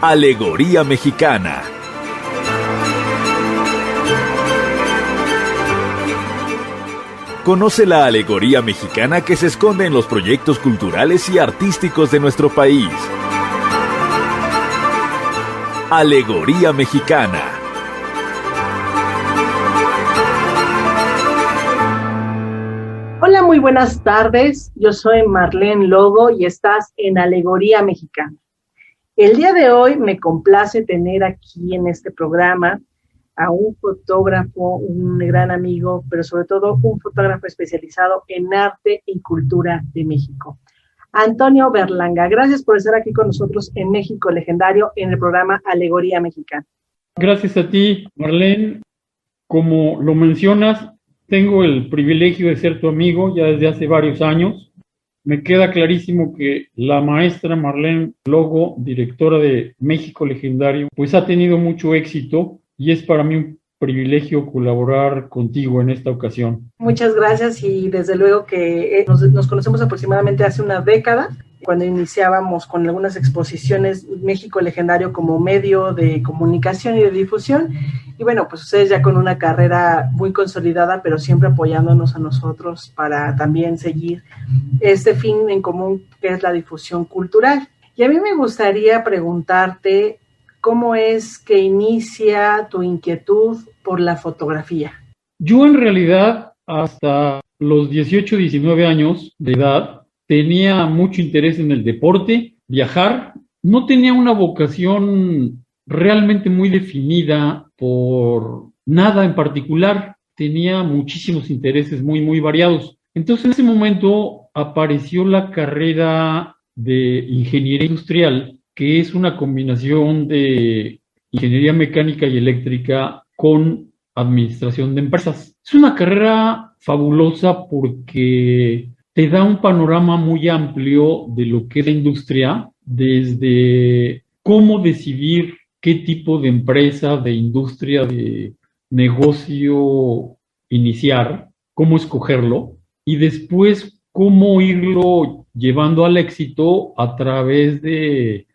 Alegoría mexicana. Conoce la alegoría mexicana que se esconde en los proyectos culturales y artísticos de nuestro país. Alegoría mexicana. Hola, muy buenas tardes. Yo soy Marlene Logo y estás en Alegoría Mexicana. El día de hoy me complace tener aquí en este programa a un fotógrafo, un gran amigo, pero sobre todo un fotógrafo especializado en arte y cultura de México. Antonio Berlanga, gracias por estar aquí con nosotros en México Legendario en el programa Alegoría Mexicana. Gracias a ti, Marlene. Como lo mencionas, tengo el privilegio de ser tu amigo ya desde hace varios años. Me queda clarísimo que la maestra Marlene Logo, directora de México Legendario, pues ha tenido mucho éxito y es para mí un privilegio colaborar contigo en esta ocasión. Muchas gracias y desde luego que nos conocemos aproximadamente hace una década, cuando iniciábamos con algunas exposiciones México Legendario como medio de comunicación y de difusión. Y bueno, pues ustedes ya con una carrera muy consolidada, pero siempre apoyándonos a nosotros para también seguir este fin en común que es la difusión cultural. Y a mí me gustaría preguntarte cómo es que inicia tu inquietud por la fotografía. Yo en realidad hasta los 18, 19 años de edad tenía mucho interés en el deporte, viajar. No tenía una vocación realmente muy definida por nada en particular. Tenía muchísimos intereses muy variados. Entonces en ese momento apareció la carrera de ingeniería industrial, que es una combinación de ingeniería mecánica y eléctrica con administración de empresas. Es una carrera fabulosa porque te da un panorama muy amplio de lo que es la industria, desde cómo decidir qué tipo de empresa, de industria, de negocio iniciar, cómo escogerlo, y después cómo irlo llevando al éxito a través de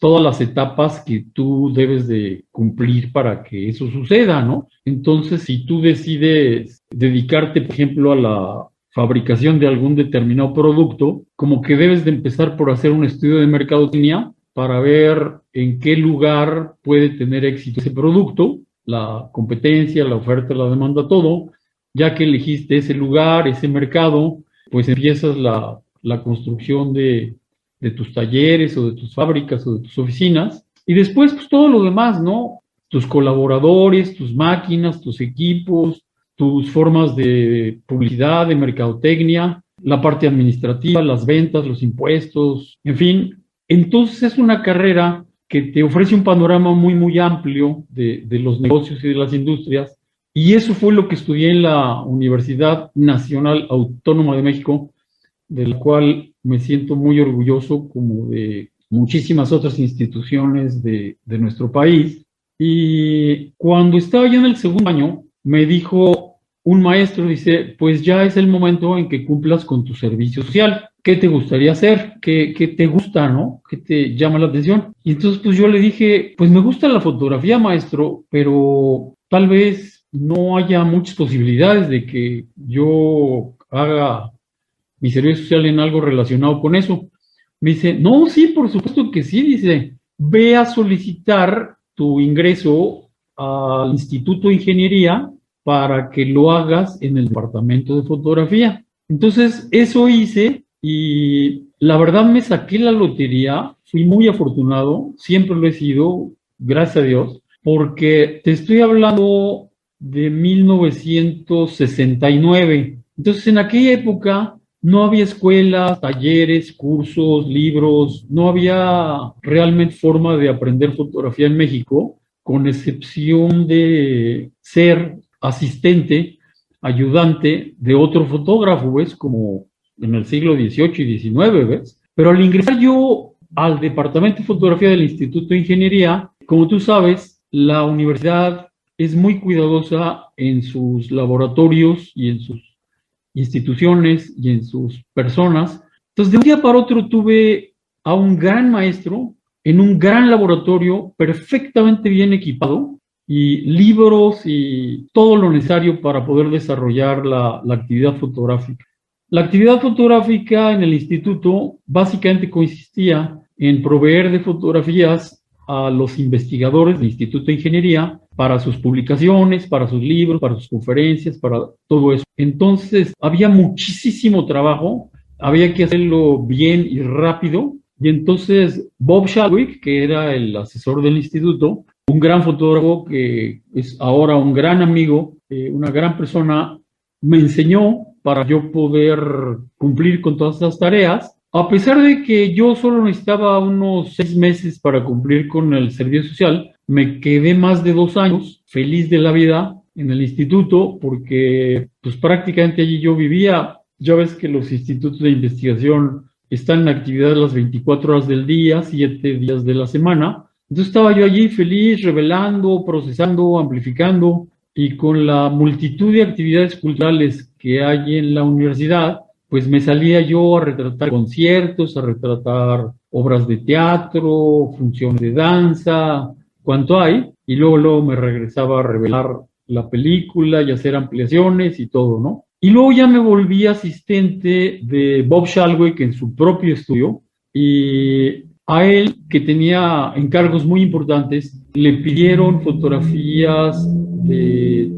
todas las etapas que tú debes de cumplir para que eso suceda, ¿no? Entonces, si tú decides dedicarte, por ejemplo, a la fabricación de algún determinado producto, como que debes de empezar por hacer un estudio de mercadotecnia para ver en qué lugar puede tener éxito ese producto, la competencia, la oferta, la demanda, todo. Ya que elegiste ese lugar, ese mercado, pues empiezas la construcción de tus talleres o de tus fábricas o de tus oficinas. Y después, pues todo lo demás, ¿no? Tus colaboradores, tus máquinas, tus equipos, tus formas de publicidad, de mercadotecnia, la parte administrativa, las ventas, los impuestos, en fin. Entonces es una carrera que te ofrece un panorama muy amplio de los negocios y de las industrias. Y eso fue lo que estudié en la Universidad Nacional Autónoma de México, de la cual me siento muy orgulloso, como de muchísimas otras instituciones de nuestro país. Y cuando estaba yo en el segundo año, me dijo un maestro, dice, pues ya es el momento en que cumplas con tu servicio social. ¿Qué te gustaría hacer? ¿Qué te gusta, no? ¿Qué te llama la atención? Y entonces pues yo le dije, pues me gusta la fotografía, maestro, pero tal vez no haya muchas posibilidades de que yo haga mi servicio social en algo relacionado con eso. Me dice, no, sí, por supuesto que sí, dice, ve a solicitar tu ingreso al Instituto de Ingeniería para que lo hagas en el departamento de fotografía. Entonces, eso hice y la verdad me saqué la lotería, fui muy afortunado, siempre lo he sido, gracias a Dios, porque te estoy hablando de 1969. Entonces, en aquella época no había escuelas, talleres, cursos, libros, no había realmente forma de aprender fotografía en México, con excepción de ser asistente, ayudante de otro fotógrafo, ¿ves? Como en el siglo XVIII y XIX, ¿ves? Pero al ingresar yo al departamento de fotografía del Instituto de Ingeniería, como tú sabes, la universidad es muy cuidadosa en sus laboratorios y en sus instituciones y en sus personas. Entonces, de un día para otro tuve a un gran maestro en un gran laboratorio perfectamente bien equipado y libros y todo lo necesario para poder desarrollar la actividad fotográfica. La actividad fotográfica en el instituto básicamente consistía en proveer de fotografías a los investigadores del Instituto de Ingeniería para sus publicaciones, para sus libros, para sus conferencias, para todo eso. Entonces, había muchísimo trabajo, había que hacerlo bien y rápido, y entonces Bob Shalwick, que era el asesor del instituto, un gran fotógrafo que es ahora un gran amigo, una gran persona, me enseñó para yo poder cumplir con todas estas tareas. A pesar de que yo solo necesitaba unos 6 meses para cumplir con el servicio social, me quedé más de 2 años feliz de la vida en el instituto porque pues prácticamente allí yo vivía. Ya ves que los institutos de investigación están en actividad las 24 horas del día, 7 días de la semana. Entonces estaba yo allí feliz, revelando, procesando, amplificando, y con la multitud de actividades culturales que hay en la universidad, pues me salía yo a retratar conciertos, a retratar obras de teatro, funciones de danza, cuanto hay, y luego me regresaba a revelar la película y hacer ampliaciones y todo, ¿no? Y luego ya me volví asistente de Bob Shalwick en su propio estudio, y a él, que tenía encargos muy importantes, le pidieron fotografías de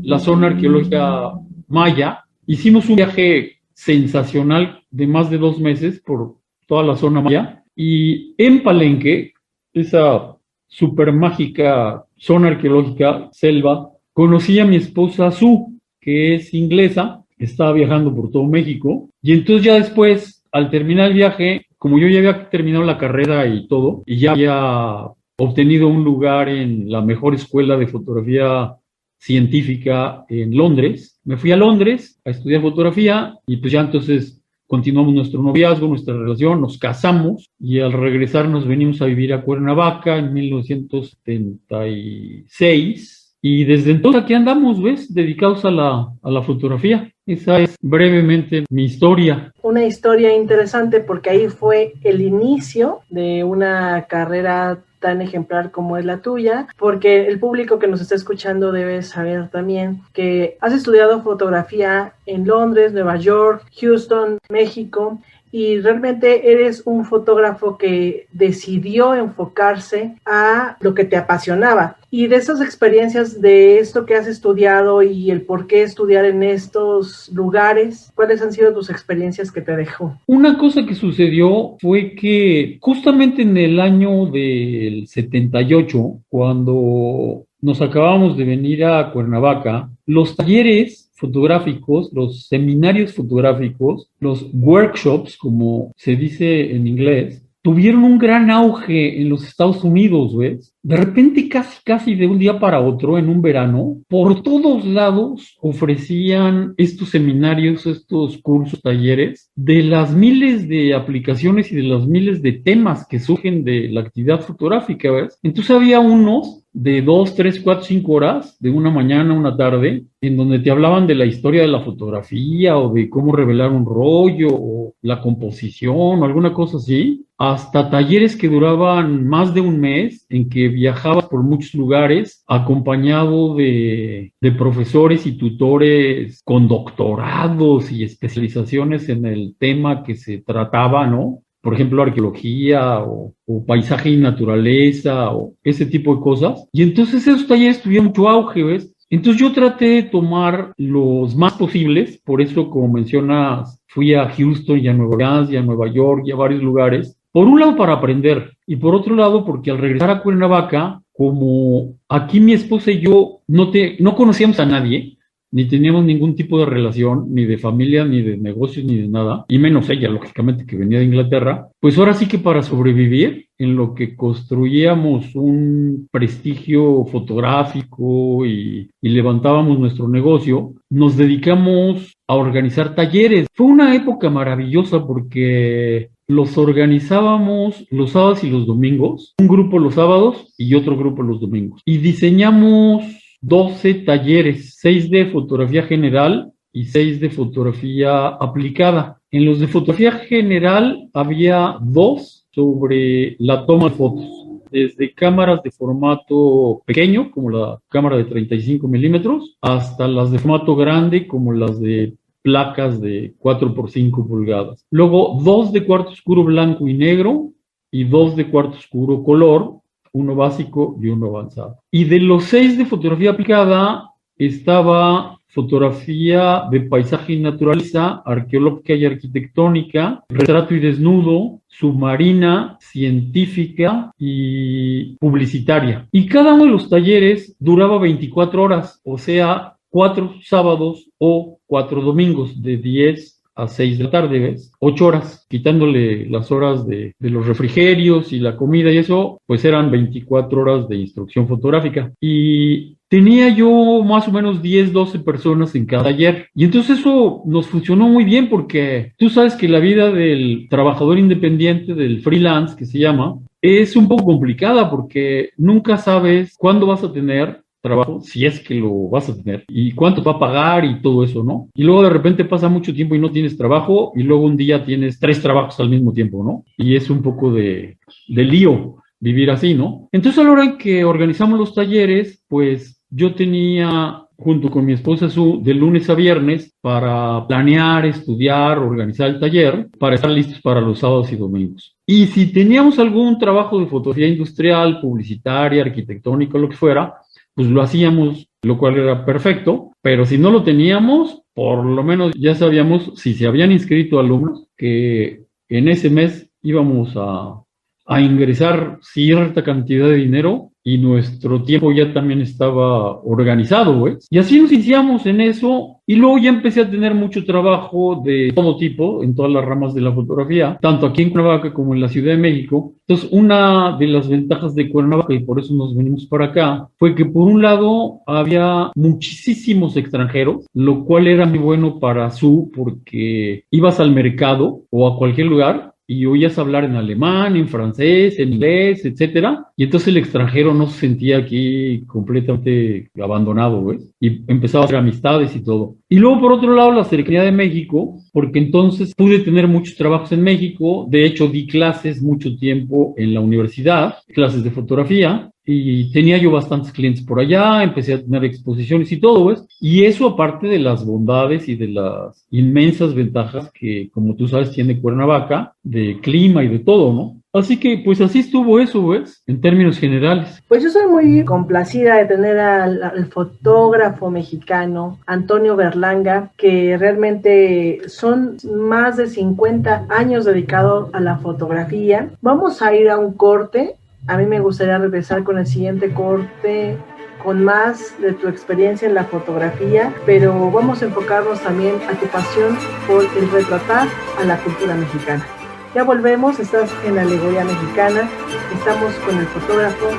la zona arqueológica maya. Hicimos un viaje sensacional de más de 2 meses por toda la zona maya, y en Palenque, esa super mágica zona arqueológica, selva, conocí a mi esposa Sue, que es inglesa, estaba viajando por todo México, y entonces ya después, al terminar el viaje, como yo ya había terminado la carrera y todo, y ya había obtenido un lugar en la mejor escuela de fotografía científica en Londres, me fui a Londres a estudiar fotografía, y pues ya entonces continuamos nuestro noviazgo, nuestra relación, nos casamos, y al regresar nos venimos a vivir a Cuernavaca en 1976, y desde entonces aquí andamos, ¿ves? Dedicados a la fotografía. Esa es brevemente mi historia. Una historia interesante porque ahí fue el inicio de una carrera tan ejemplar como es la tuya, porque el público que nos está escuchando debe saber también que has estudiado fotografía en Londres, Nueva York, Houston, México, y realmente eres un fotógrafo que decidió enfocarse a lo que te apasionaba. Y de esas experiencias, de esto que has estudiado y el por qué estudiar en estos lugares, ¿cuáles han sido tus experiencias que te dejó? Una cosa que sucedió fue que justamente en el año del 78, cuando nos acabamos de venir a Cuernavaca, los talleres fotográficos, los seminarios fotográficos, los workshops, como se dice en inglés, tuvieron un gran auge en los Estados Unidos, ¿ves? De repente, casi de un día para otro, en un verano, por todos lados ofrecían estos seminarios, estos cursos, talleres, de las miles de aplicaciones y de los miles de temas que surgen de la actividad fotográfica, ¿ves? Entonces había unos de 2, 3, 4, 5 horas, de una mañana a una tarde, en donde te hablaban de la historia de la fotografía o de cómo revelar un rollo o la composición o alguna cosa así, hasta talleres que duraban más de un mes, en que viajabas por muchos lugares acompañado de profesores y tutores con doctorados y especializaciones en el tema que se trataba, ¿no? Por ejemplo, arqueología o paisaje y naturaleza o ese tipo de cosas. Y entonces esos talleres tuvieron mucho auge, ¿ves? Entonces yo traté de tomar los más posibles, por eso, como mencionas, fui a Houston y a Nueva Orleans y a Nueva York y a varios lugares. Por un lado para aprender, y por otro lado porque al regresar a Cuernavaca, como aquí mi esposa y yo no conocíamos a nadie, ni teníamos ningún tipo de relación, ni de familia, ni de negocios, ni de nada, y menos ella, lógicamente, que venía de Inglaterra, pues ahora sí que para sobrevivir, en lo que construíamos un prestigio fotográfico y levantábamos nuestro negocio, nos dedicamos a organizar talleres. Fue una época maravillosa porque los organizábamos los sábados y los domingos, un grupo los sábados y otro grupo los domingos, y diseñamos 12 talleres, 6 de fotografía general y 6 de fotografía aplicada. En los de fotografía general había 2 sobre la toma de fotos, desde cámaras de formato pequeño, como la cámara de 35 milímetros, hasta las de formato grande, como las de placas de 4x5 pulgadas. Luego, 2 de cuarto oscuro blanco y negro y 2 de cuarto oscuro color, uno básico y uno avanzado. Y de los 6 de fotografía aplicada, estaba fotografía de paisaje y naturaleza, arqueológica y arquitectónica, retrato y desnudo, submarina, científica y publicitaria. Y cada uno de los talleres duraba 24 horas, o sea, 4 sábados o 4 domingos, de 10 a 6 de la tarde, ¿ves? 8 horas, quitándole las horas de los refrigerios y la comida y eso, pues eran 24 horas de instrucción fotográfica. Y tenía yo más o menos 10, 12 personas en cada taller. Y entonces eso nos funcionó muy bien porque tú sabes que la vida del trabajador independiente, del freelance, que se llama, es un poco complicada porque nunca sabes cuándo vas a tener trabajo, si es que lo vas a tener, y cuánto va a pagar y todo eso, ¿no? Y luego de repente pasa mucho tiempo y no tienes trabajo, y luego un día tienes 3 trabajos al mismo tiempo, ¿no? Y es un poco de lío vivir así, ¿no? Entonces a la hora en que organizamos los talleres, pues yo tenía, junto con mi esposa Su, de lunes a viernes para planear, estudiar, organizar el taller, para estar listos para los sábados y domingos. Y si teníamos algún trabajo de fotografía industrial, publicitaria, arquitectónica, lo que fuera, pues lo hacíamos, lo cual era perfecto, pero si no lo teníamos, por lo menos ya sabíamos, si se habían inscrito alumnos, que en ese mes íbamos a ingresar cierta cantidad de dinero y nuestro tiempo ya también estaba organizado, ¿ves? Y así nos iniciamos en eso, y luego ya empecé a tener mucho trabajo de todo tipo, en todas las ramas de la fotografía, tanto aquí en Cuernavaca como en la Ciudad de México. Entonces, una de las ventajas de Cuernavaca, y por eso nos venimos para acá, fue que por un lado había muchísimos extranjeros, lo cual era muy bueno para Su, porque ibas al mercado o a cualquier lugar y oías hablar en alemán, en francés, en inglés, etcétera, y entonces el extranjero no se sentía aquí completamente abandonado, ¿ves? Y empezaba a hacer amistades y todo. Y luego, por otro lado, la cercanía de México, porque entonces pude tener muchos trabajos en México. De hecho, di clases mucho tiempo en la universidad, clases de fotografía, y tenía yo bastantes clientes por allá, empecé a tener exposiciones y todo, ¿ves? Y eso aparte de las bondades y de las inmensas ventajas que, como tú sabes, tiene Cuernavaca, de clima y de todo, ¿no? Así que, pues así estuvo eso, ¿ves? En términos generales. Pues yo soy muy complacida de tener al fotógrafo mexicano Antonio Berlanga, que realmente son más de 50 años dedicado a la fotografía. Vamos a ir a un corte. A mí me gustaría regresar con el siguiente corte con más de tu experiencia en la fotografía, pero vamos a enfocarnos también a tu pasión por el retratar a la cultura mexicana. Ya volvemos, estás en Alegoría Mexicana, estamos con el fotógrafo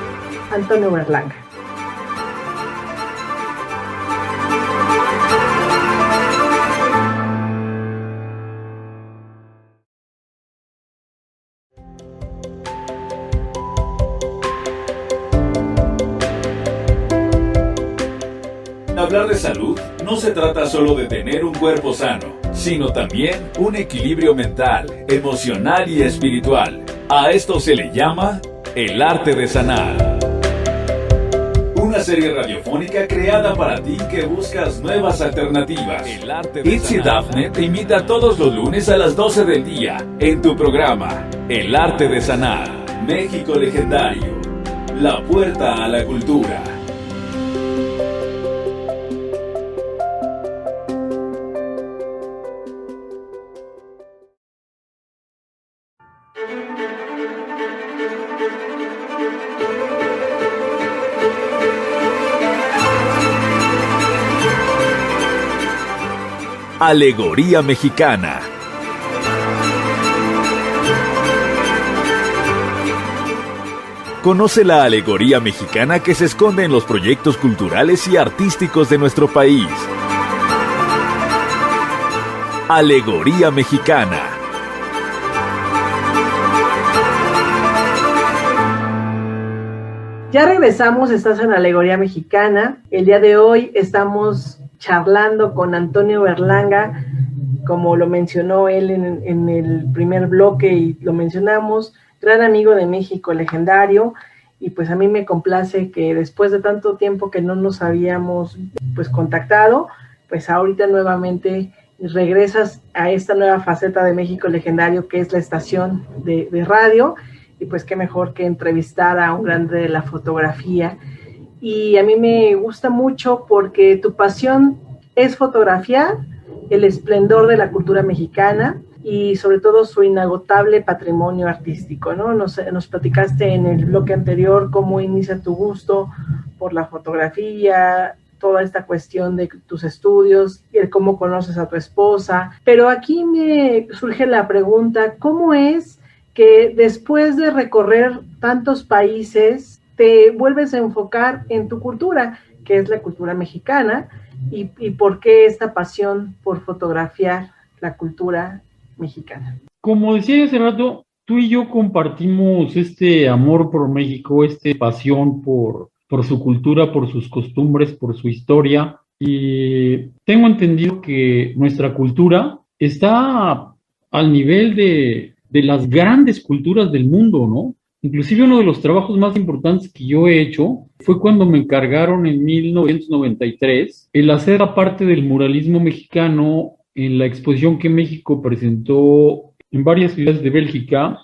Antonio Berlanga. Hablar de salud no se trata solo de tener un cuerpo sano, sino también un equilibrio mental, emocional y espiritual. A esto se le llama el arte de sanar. Una serie radiofónica creada para ti que buscas nuevas alternativas. Itzy Dafne te invita todos los lunes a las 12 del día en tu programa El Arte de Sanar. México Legendario. La puerta a la cultura. Alegoría Mexicana. Conoce la alegoría mexicana que se esconde en los proyectos culturales y artísticos de nuestro país. Alegoría Mexicana. Ya regresamos, estás en Alegoría Mexicana. El día de hoy estamos charlando con Antonio Berlanga, como lo mencionó él en el primer bloque y lo mencionamos, gran amigo de México legendario. Y pues a mí me complace que después de tanto tiempo que no nos habíamos pues contactado, pues ahorita nuevamente regresas a esta nueva faceta de México legendario que es la estación de radio. Y pues qué mejor que entrevistar a un grande de la fotografía. Y a mí me gusta mucho porque tu pasión es fotografiar el esplendor de la cultura mexicana y sobre todo su inagotable patrimonio artístico, ¿no? Nos platicaste en el bloque anterior cómo inicia tu gusto por la fotografía, toda esta cuestión de tus estudios, y cómo conoces a tu esposa. Pero aquí me surge la pregunta, ¿cómo es que después de recorrer tantos países te vuelves a enfocar en tu cultura, que es la cultura mexicana, y por qué esta pasión por fotografiar la cultura mexicana? Como decía hace rato, tú y yo compartimos este amor por México, esta pasión por su cultura, por sus costumbres, por su historia, y tengo entendido que nuestra cultura está al nivel de las grandes culturas del mundo, ¿no? Inclusive uno de los trabajos más importantes que yo he hecho fue cuando me encargaron en 1993 el hacer parte del muralismo mexicano en la exposición que México presentó en varias ciudades de Bélgica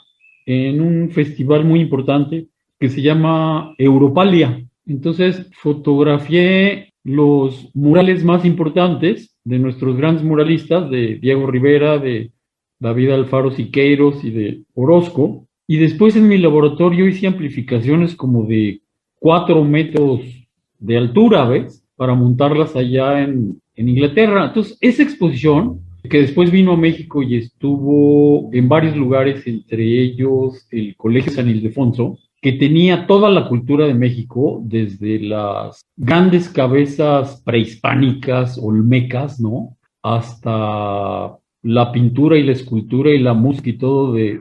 en un festival muy importante que se llama Europalia. Entonces fotografié los murales más importantes de nuestros grandes muralistas, de Diego Rivera, de David Alfaro Siqueiros y de Orozco, y después en mi laboratorio hice amplificaciones como de 4 metros de altura, ¿ves? Para montarlas allá en Inglaterra. Entonces, esa exposición, que después vino a México y estuvo en varios lugares, entre ellos el Colegio San Ildefonso, que tenía toda la cultura de México, desde las grandes cabezas prehispánicas, olmecas, ¿no? Hasta la pintura y la escultura y la música y todo de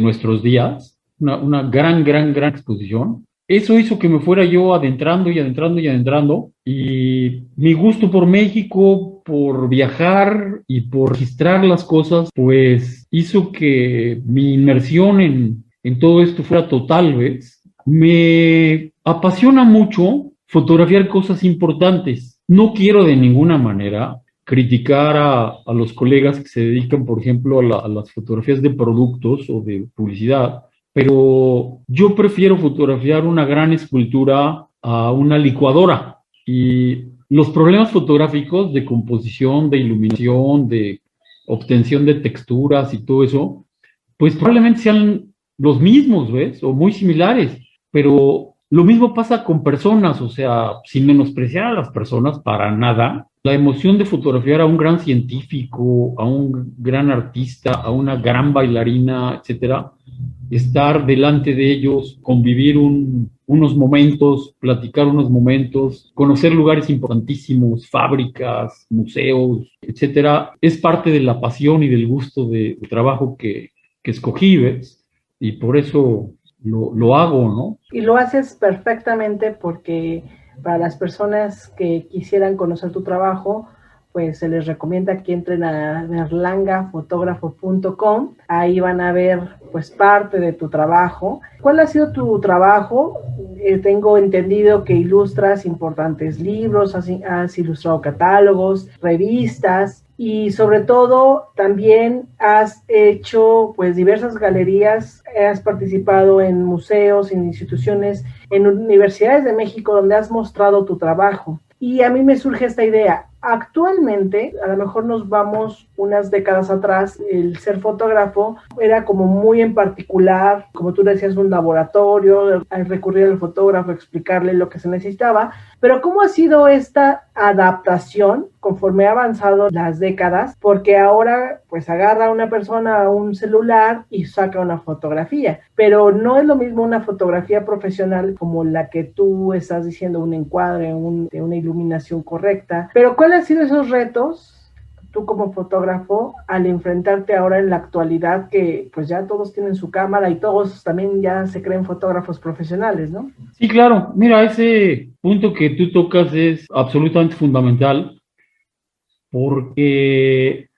nuestros días, una gran exposición. Eso hizo que me fuera yo adentrando y mi gusto por México, por viajar y por registrar las cosas, pues hizo que mi inmersión en todo esto fuera total, ¿ves? Me apasiona mucho fotografiar cosas importantes. No quiero de ninguna manera criticar a los colegas que se dedican, por ejemplo, a las fotografías de productos o de publicidad, pero yo prefiero fotografiar una gran escultura a una licuadora. Y los problemas fotográficos de composición, de iluminación, de obtención de texturas y todo eso, pues probablemente sean los mismos, ¿ves? O muy similares, pero lo mismo pasa con personas, o sea, sin menospreciar a las personas para nada. La emoción de fotografiar a un gran científico, a un gran artista, a una gran bailarina, etcétera, estar delante de ellos, convivir unos momentos, platicar unos momentos, conocer lugares importantísimos, fábricas, museos, etcétera, es parte de la pasión y del gusto de trabajo que escogí, ¿ves? Y por eso lo hago, ¿no? Y lo haces perfectamente porque para las personas que quisieran conocer tu trabajo, pues se les recomienda que entren a berlangafotógrafo.com. Ahí van a ver pues parte de tu trabajo. ¿Cuál ha sido tu trabajo? Tengo entendido que ilustras importantes libros, has ilustrado catálogos, revistas y sobre todo también has hecho pues diversas galerías, has participado en museos, en instituciones, en universidades de México donde has mostrado tu trabajo. Y a mí me surge esta idea. Actualmente, a lo mejor nos vamos unas décadas atrás, el ser fotógrafo era como muy en particular, como tú decías, un laboratorio, al recurrir al fotógrafo, explicarle lo que se necesitaba. Pero ¿cómo ha sido esta adaptación conforme ha avanzado las décadas? Porque ahora pues agarra una persona un celular y saca una fotografía, pero no es lo mismo una fotografía profesional como la que tú estás diciendo, un encuadre, una iluminación correcta. Pero ¿cuáles han sido esos retos tú como fotógrafo al enfrentarte ahora en la actualidad que pues ya todos tienen su cámara y todos también ya se creen fotógrafos profesionales, ¿no? Sí, claro. Mira, ese punto que tú tocas es absolutamente fundamental porque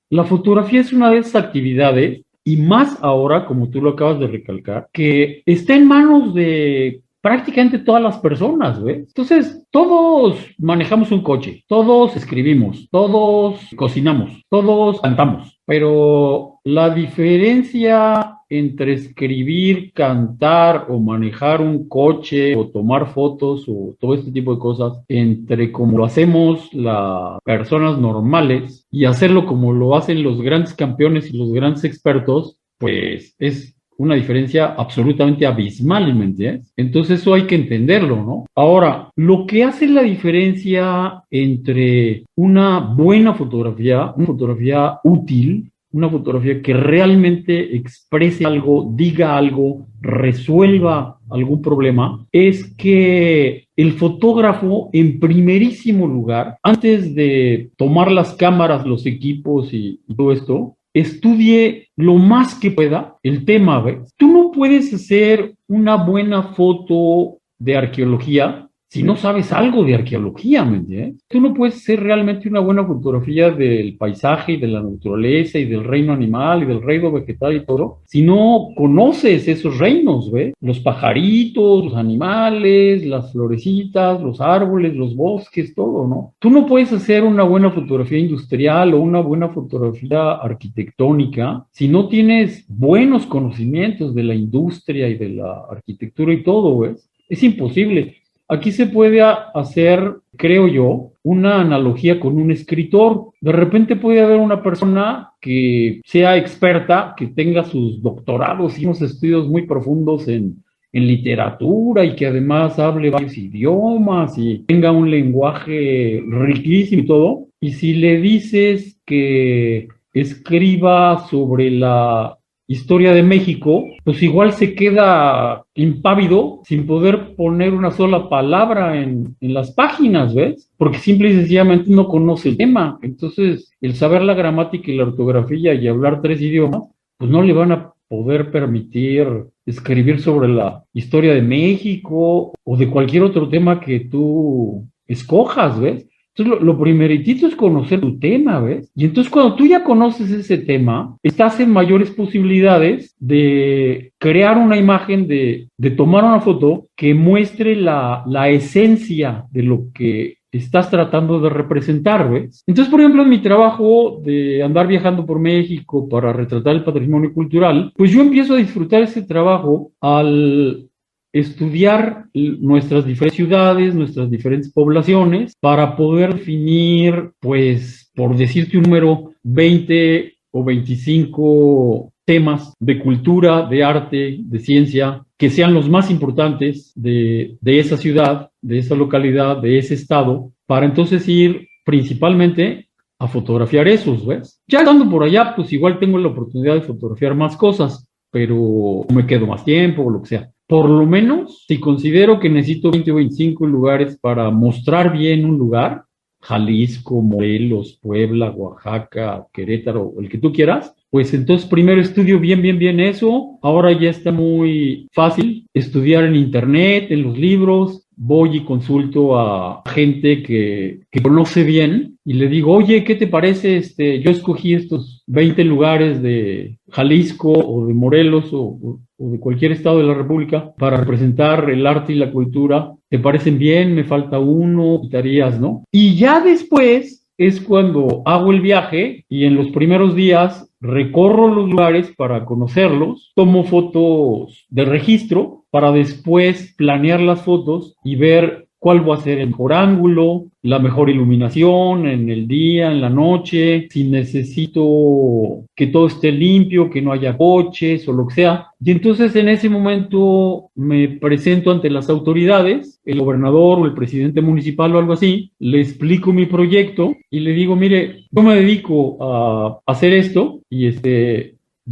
la fotografía es una de esas actividades, y más ahora, como tú lo acabas de recalcar, que está en manos de prácticamente todas las personas, ¿ves? Entonces, todos manejamos un coche, todos escribimos, todos cocinamos, todos cantamos, pero la diferencia entre escribir, cantar o manejar un coche o tomar fotos o todo este tipo de cosas, entre como lo hacemos las personas normales y hacerlo como lo hacen los grandes campeones y los grandes expertos, pues es una diferencia absolutamente abismal, ¿me entiendes? Entonces eso hay que entenderlo, ¿no? Ahora, lo que hace la diferencia entre una buena fotografía, una fotografía útil, una fotografía que realmente exprese algo, diga algo, resuelva algún problema, es que el fotógrafo, en primerísimo lugar, antes de tomar las cámaras, los equipos y todo esto, estudie lo más que pueda el tema, ¿ves? Tú no puedes hacer una buena foto de arqueología si no sabes algo de arqueología, ¿me entiendes? Tú no puedes hacer realmente una buena fotografía del paisaje y de la naturaleza y del reino animal y del reino vegetal y todo, si no conoces esos reinos, ¿ves? Los pajaritos, los animales, las florecitas, los árboles, los bosques, todo, ¿no? Tú no puedes hacer una buena fotografía industrial o una buena fotografía arquitectónica si no tienes buenos conocimientos de la industria y de la arquitectura y todo, ¿ves? Es imposible. Aquí se puede hacer, creo yo, una analogía con un escritor. De repente puede haber una persona que sea experta, que tenga sus doctorados y unos estudios muy profundos en literatura y que además hable varios idiomas y tenga un lenguaje riquísimo y todo. Y si le dices que escriba sobre la historia de México, pues igual se queda impávido sin poder poner una sola palabra en las páginas, ¿ves? Porque simple y sencillamente no conoce el tema. Entonces, el saber la gramática y la ortografía y hablar 3 idiomas, pues no le van a poder permitir escribir sobre la historia de México o de cualquier otro tema que tú escojas, ¿ves? Entonces, lo primeritito es conocer tu tema, ¿ves? Y entonces cuando tú ya conoces ese tema, estás en mayores posibilidades de crear una imagen, de tomar una foto que muestre la esencia de lo que estás tratando de representar, ¿ves? Entonces, por ejemplo, en mi trabajo de andar viajando por México para retratar el patrimonio cultural, pues yo empiezo a disfrutar ese trabajo al estudiar nuestras diferentes ciudades, nuestras diferentes poblaciones, para poder definir, pues, por decirte un número, 20 o 25 temas de cultura, de arte, de ciencia, que sean los más importantes de esa ciudad, de esa localidad, de ese estado, para entonces ir principalmente a fotografiar esos, ¿ves? Ya estando por allá, pues igual tengo la oportunidad de fotografiar más cosas, pero me quedo más tiempo o lo que sea. Por lo menos, si considero que necesito 20 o 25 lugares para mostrar bien un lugar, Jalisco, Morelos, Puebla, Oaxaca, Querétaro, el que tú quieras, pues entonces primero estudio bien eso. Ahora ya está muy fácil estudiar en internet, en los libros. Voy y consulto a gente que conoce bien y le digo, oye, ¿qué te parece? Yo escogí estos 20 lugares de Jalisco o de Morelos o de cualquier estado de la República para representar el arte y la cultura. ¿Te parecen bien? Me falta uno, quitarías, ¿no? Y ya después es cuando hago el viaje y en los primeros días recorro los lugares para conocerlos, tomo fotos de registro para después planear las fotos y ver cuál va a ser el mejor ángulo, la mejor iluminación en el día, en la noche, si necesito que todo esté limpio, que no haya coches o lo que sea. Y entonces en ese momento me presento ante las autoridades, el gobernador o el presidente municipal o algo así, le explico mi proyecto y le digo, mire, yo me dedico a hacer esto y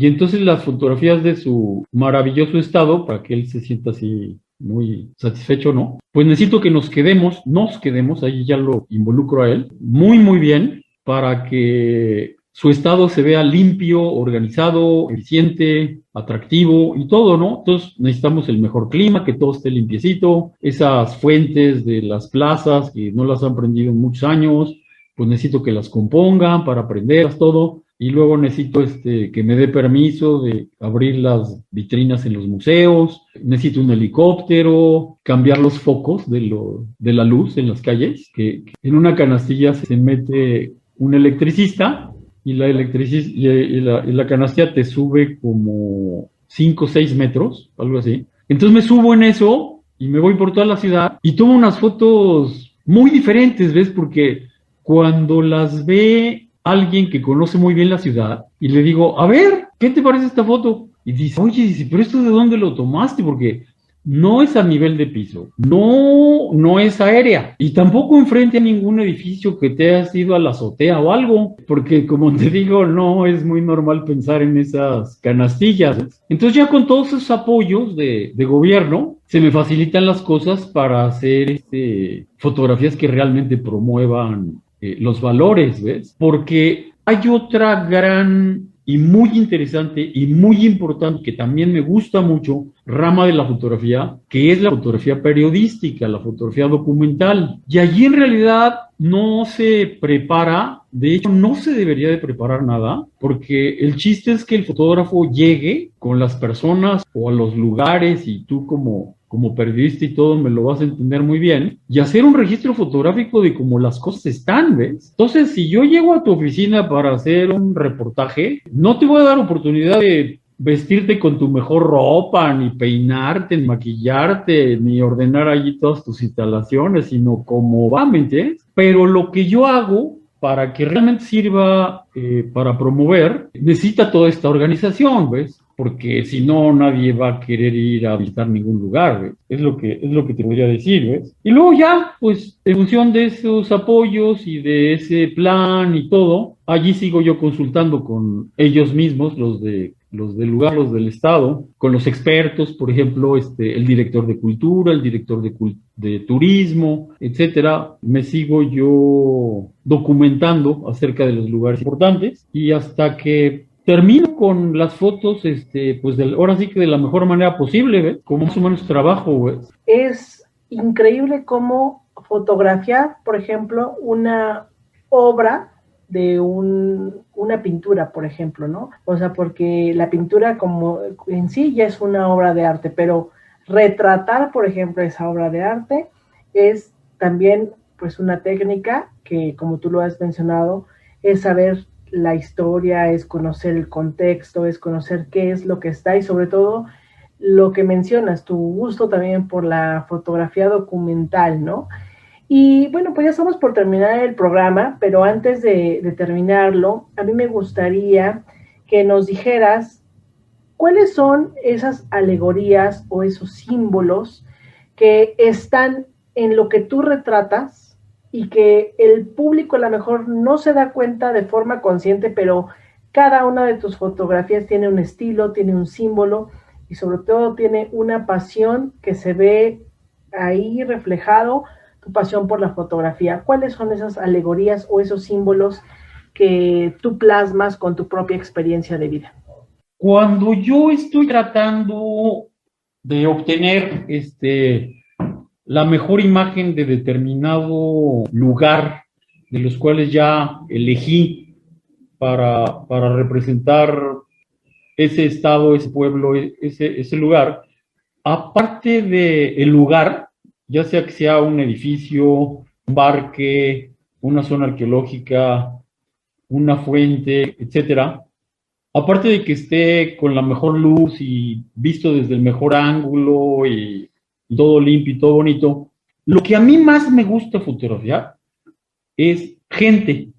entonces las fotografías de su maravilloso estado, para que él se sienta así muy satisfecho, ¿no? Pues necesito que nos quedemos, ahí ya lo involucro a él, muy bien, para que su estado se vea limpio, organizado, eficiente, atractivo y todo, ¿no? Entonces necesitamos el mejor clima, que todo esté limpiecito, esas fuentes de las plazas que no las han prendido en muchos años, pues necesito que las compongan para prenderlas todo. Y luego necesito que me dé permiso de abrir las vitrinas en los museos, necesito un helicóptero, cambiar los focos de la luz en las calles, que en una canastilla se mete un electricista y la canastilla te sube como 5 o 6 metros, algo así. Entonces me subo en eso y me voy por toda la ciudad y tomo unas fotos muy diferentes, ¿ves? Porque cuando las ve alguien que conoce muy bien la ciudad y le digo, a ver, ¿qué te parece esta foto? Y dice, oye, dice, pero ¿esto de dónde lo tomaste? Porque no es a nivel de piso, no es aérea y tampoco enfrente a ningún edificio que te hayas ido a la azotea o algo, porque como te digo, no es muy normal pensar en esas canastillas. Entonces ya con todos esos apoyos de gobierno, se me facilitan las cosas para hacer fotografías que realmente promuevan los valores, ¿ves? Porque hay otra gran y muy interesante y muy importante que también me gusta mucho, rama de la fotografía, que es la fotografía periodística, la fotografía documental. Y allí en realidad no se prepara, de hecho no se debería de preparar nada, porque el chiste es que el fotógrafo llegue con las personas o a los lugares y tú como periodista y todo me lo vas a entender muy bien, y hacer un registro fotográfico de cómo las cosas están, ¿ves? Entonces, si yo llego a tu oficina para hacer un reportaje, no te voy a dar oportunidad de vestirte con tu mejor ropa, ni peinarte, ni maquillarte, ni ordenar allí todas tus instalaciones, sino como va, ¿me entiendes? Pero lo que yo hago para que realmente sirva para promover, necesita toda esta organización, ¿ves? Porque si no, nadie va a querer ir a visitar ningún lugar, ¿ves? Es lo que te podría decir, ¿ves? Y luego ya, pues, en función de esos apoyos y de ese plan y todo, allí sigo yo consultando con ellos mismos, los del lugar, los del estado, con los expertos, por ejemplo, el director de cultura, el director de turismo, etcétera. Me sigo yo documentando acerca de los lugares importantes y hasta que termino con las fotos, pues ahora sí que de la mejor manera posible, ¿ves? Como más o menos trabajo, ¿ves? Es increíble cómo fotografiar, por ejemplo, una obra de una pintura, por ejemplo, ¿no? O sea, porque la pintura como en sí ya es una obra de arte, pero retratar, por ejemplo, esa obra de arte es también pues una técnica que, como tú lo has mencionado, es saber la historia, es conocer el contexto, es conocer qué es lo que está y sobre todo lo que mencionas, tu gusto también por la fotografía documental, ¿no? Y bueno, pues ya estamos por terminar el programa, pero antes de terminarlo, a mí me gustaría que nos dijeras cuáles son esas alegorías o esos símbolos que están en lo que tú retratas y que el público a lo mejor no se da cuenta de forma consciente, pero cada una de tus fotografías tiene un estilo, tiene un símbolo y sobre todo tiene una pasión que se ve ahí reflejado, tu pasión por la fotografía. ¿Cuáles son esas alegorías o esos símbolos que tú plasmas con tu propia experiencia de vida? Cuando yo estoy tratando de obtener la mejor imagen de determinado lugar, de los cuales ya elegí para representar ese estado, ese pueblo, ese lugar, aparte del lugar, ya sea que sea un edificio, un parque, una zona arqueológica, una fuente, etcétera, aparte de que esté con la mejor luz y visto desde el mejor ángulo y todo limpio y todo bonito, lo que a mí más me gusta fotografiar es gente.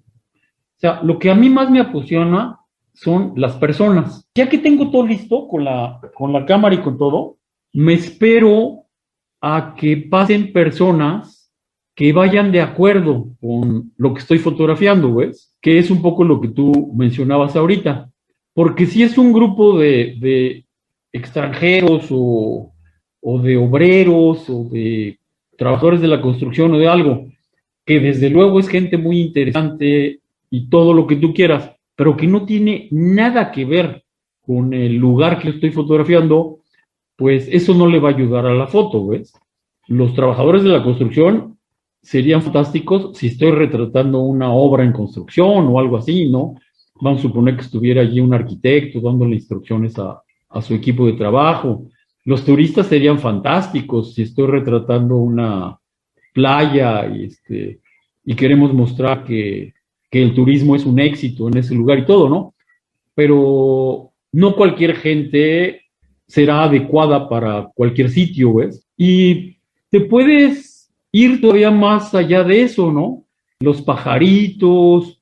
O sea, lo que a mí más me apasiona son las personas. Ya que tengo todo listo con la cámara y con todo, me espero a que pasen personas que vayan de acuerdo con lo que estoy fotografiando, ¿ves? Que es un poco lo que tú mencionabas ahorita. Porque si es un grupo de extranjeros o de obreros o de trabajadores de la construcción o de algo, que desde luego es gente muy interesante y todo lo que tú quieras, pero que no tiene nada que ver con el lugar que estoy fotografiando, pues eso no le va a ayudar a la foto, ¿ves? Los trabajadores de la construcción serían fantásticos si estoy retratando una obra en construcción o algo así, ¿no? Vamos a suponer que estuviera allí un arquitecto dándole instrucciones a su equipo de trabajo. Los turistas serían fantásticos si estoy retratando una playa y queremos mostrar que el turismo es un éxito en ese lugar y todo, ¿no? Pero no cualquier gente será adecuada para cualquier sitio, ¿ves? Y te puedes ir todavía más allá de eso, ¿no? Los pajaritos,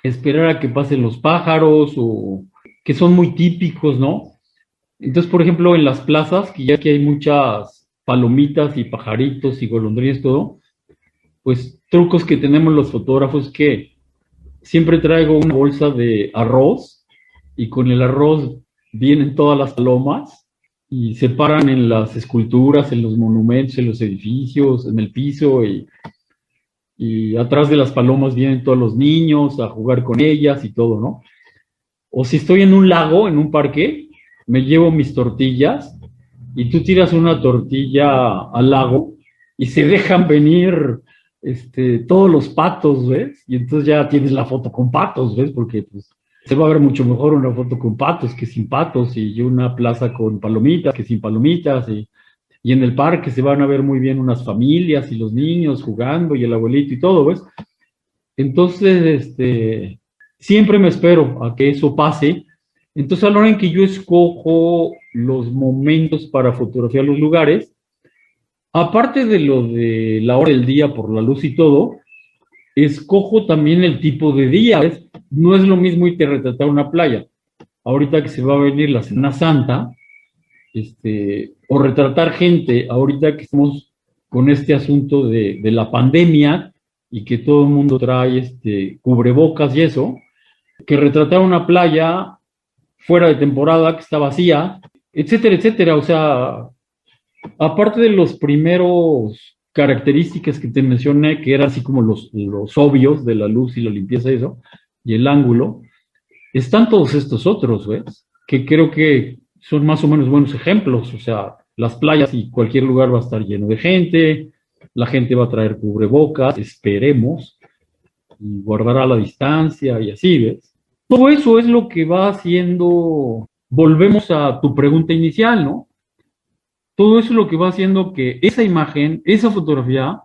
esperar a que pasen los pájaros, o que son muy típicos, ¿no? Entonces, por ejemplo, en las plazas, que ya que hay muchas palomitas y pajaritos y golondrinas, todo, pues trucos que tenemos los fotógrafos, que siempre traigo una bolsa de arroz y con el arroz vienen todas las palomas y se paran en las esculturas, en los monumentos, en los edificios, en el piso, y atrás de las palomas vienen todos los niños a jugar con ellas y todo, ¿no? O si estoy en un lago, en un parque, me llevo mis tortillas y tú tiras una tortilla al lago y se dejan venir todos los patos, ¿ves? Y entonces ya tienes la foto con patos, ¿ves? Porque pues, se va a ver mucho mejor una foto con patos que sin patos, y una plaza con palomitas que sin palomitas, y en el parque se van a ver muy bien unas familias y los niños jugando y el abuelito y todo, ¿ves? Entonces, siempre me espero a que eso pase. Entonces, a la hora en que yo escojo los momentos para fotografiar los lugares, aparte de lo de la hora del día por la luz y todo, escojo también el tipo de día, ¿ves? No es lo mismo irte a retratar una playa ahorita que se va a venir la Semana Santa, o retratar gente ahorita que estamos con este asunto de la pandemia y que todo el mundo trae cubrebocas y eso, que retratar una playa fuera de temporada que está vacía, etcétera, etcétera. O sea, aparte de los primeros características que te mencioné, que eran así como los obvios de la luz y la limpieza y eso, y el ángulo, están todos estos otros, ¿ves? Que creo que son más o menos buenos ejemplos. O sea, las playas y cualquier lugar va a estar lleno de gente, la gente va a traer cubrebocas, esperemos, y guardará la distancia y así, ¿ves? Todo eso es lo que va haciendo, volvemos a tu pregunta inicial, ¿no? Todo eso es lo que va haciendo que esa imagen, esa fotografía,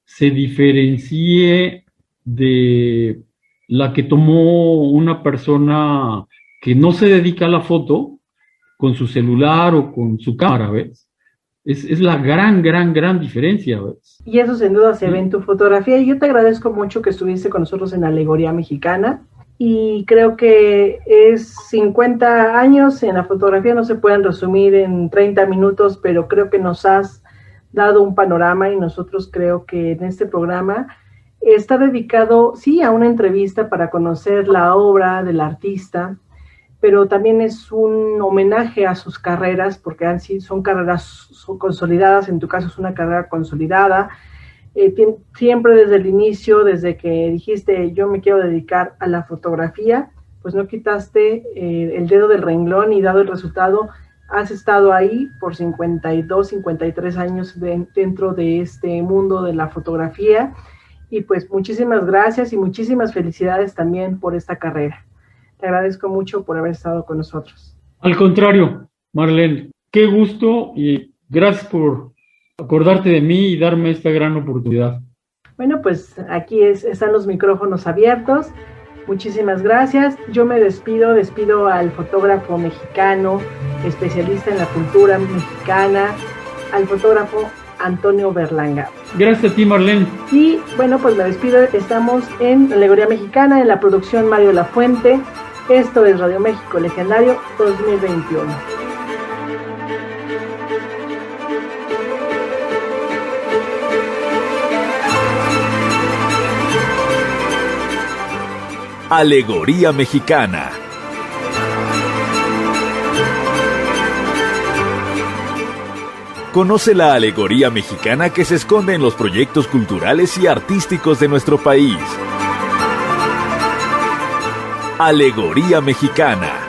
se diferencie de la que tomó una persona que no se dedica a la foto con su celular o con su cámara, ¿ves? Es la gran diferencia, ¿ves? Y eso sin duda se ve en tu fotografía. Y yo te agradezco mucho que estuviste con nosotros en Alegoría Mexicana. Y creo que es 50 años en la fotografía, no se pueden resumir en 30 minutos, pero creo que nos has dado un panorama, y nosotros creo que en este programa está dedicado, sí, a una entrevista para conocer la obra del artista, pero también es un homenaje a sus carreras, porque son carreras consolidadas. En tu caso es una carrera consolidada. Siempre desde el inicio, desde que dijiste yo me quiero dedicar a la fotografía, pues no quitaste el dedo del renglón, y dado el resultado, has estado ahí por 52, 53 años dentro de este mundo de la fotografía. Y pues muchísimas gracias y muchísimas felicidades también por esta carrera. Te agradezco mucho por haber estado con nosotros. Al contrario, Marlene, qué gusto, y gracias por acordarte de mí y darme esta gran oportunidad. Bueno, pues aquí están los micrófonos abiertos. Muchísimas gracias. Yo me despido al fotógrafo mexicano, especialista en la cultura mexicana, al fotógrafo Antonio Berlanga. Gracias a ti, Marlene. Y bueno, pues me despido. Estamos en Alegoría Mexicana, en la producción Mario Lafuente. Esto es Radio México Legendario 2021. Alegoría Mexicana. Conoce la alegoría mexicana que se esconde en los proyectos culturales y artísticos de nuestro país. Alegoría Mexicana.